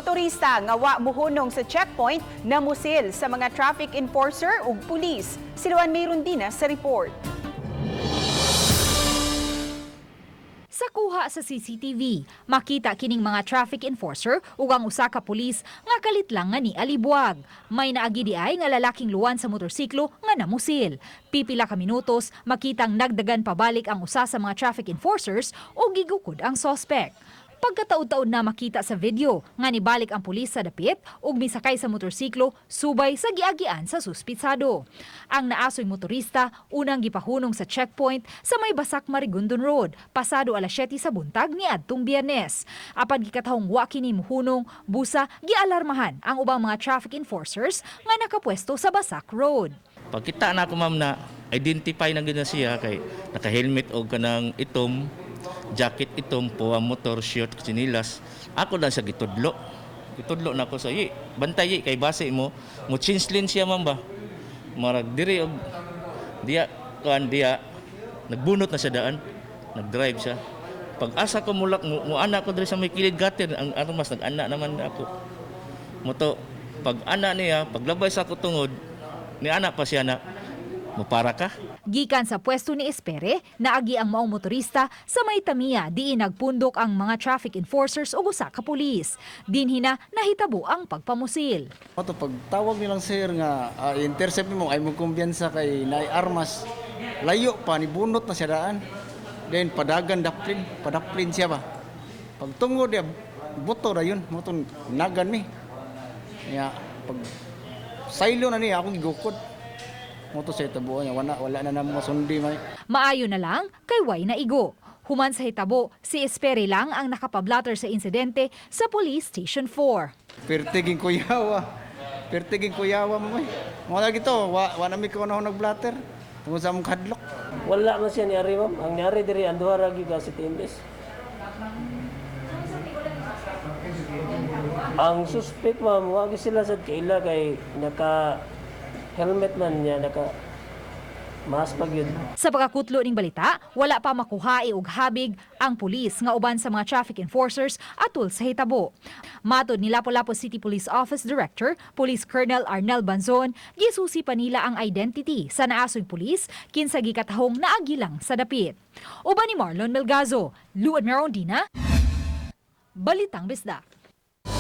Motorista nga wa muhunong sa checkpoint namusil sa mga traffic enforcer ug pulis. Si Luan Mayrundina sa report. Sa kuha sa CCTV, makita kining mga traffic enforcer ug ang usa ka pulis nga kalit lang nga ni alibuag. May naagi di ay nga lalaking luwan sa motorsiklo nga namusil. Pipila ka minutos, makitang nagdagan pabalik ang usa sa mga traffic enforcers o gigukod ang suspect. Pagkataod-taod na makita sa video nga nibalik ang pulis sa dapit ug misakay sa motorsiklo subay sa giagian sa suspitsado. Ang naasoy motorista unang gipahunong sa checkpoint sa may Basak Marigondon Road pasado alas 7 sa buntag niadtong Biyernes. Apan gikatahong wa kini mohunong, busa gialarmahan ang ubang mga traffic enforcers nga nakapwesto sa Basak Road. Pagkita na ako ma'am na identify na gina siya kay naka-helmet o kanang itom, jacket itom po ang motor, short, sinilas. Ako lang sa gitudlo. Gitudlo na ako sa bantay kay base mo change lane siya ma'am ba. Marag diri og diya nagbunot na sa daan, nagdrive siya. Pag asa ko mulak mo ana ko diri sa may kilid gater, ang ano mas nag-ana naman ako. Moto pag ana niya, paglabay sa ko tungod, ni ana pa siya na mupara ka. Gikan sa pwesto ni Espere, naagi ang maong motorista sa may Tamiya diin nagpundok ang mga traffic enforcers ug usa ka pulis. Dinhi na nahitabo ang pagpamusil. Ato pag tawag nilang sir nga intercept mo ay mo kumbiyansa kay naay armas. Layo pa ni bunot na siya daan. Then padagan padaplin siya ba. Pag tungod dia buto ra yun, moton nagan mi. Ya pag saylo na niya ako gigukod. Moto sa hitabo niya, wala na naman masundi may. Maayo na lang kay way na igo. Human sa hitabo, si Espere lang ang nakapablatter sa insidente sa Police Station 4. Pertiging kuyawa mo may. Mga lagi to, wala mi ko na nagblatter. Tungod sa mong kadlok. Wala man siya niyari ma'am. Ang niyari diri anduha ra gyud si Timbes. Ang suspect ma'am, wagi sila sa kaila kay naka helmet man niya, naka mas pagyud. Sa pagkakutlo ning balita, wala pa makuhae og habig ang pulis nga uban sa mga traffic enforcers atol sa hitabo. Matod ni Lapu-Lapu City Police Office Director, Police Colonel Arnel Banzon, gisusi pa nila ang identity sa naasoy pulis kinsa gikatahong naagi lang sa dapit. Uban ni Marlon Melgazo, Luan Mayrundina, Balitang Bisdak.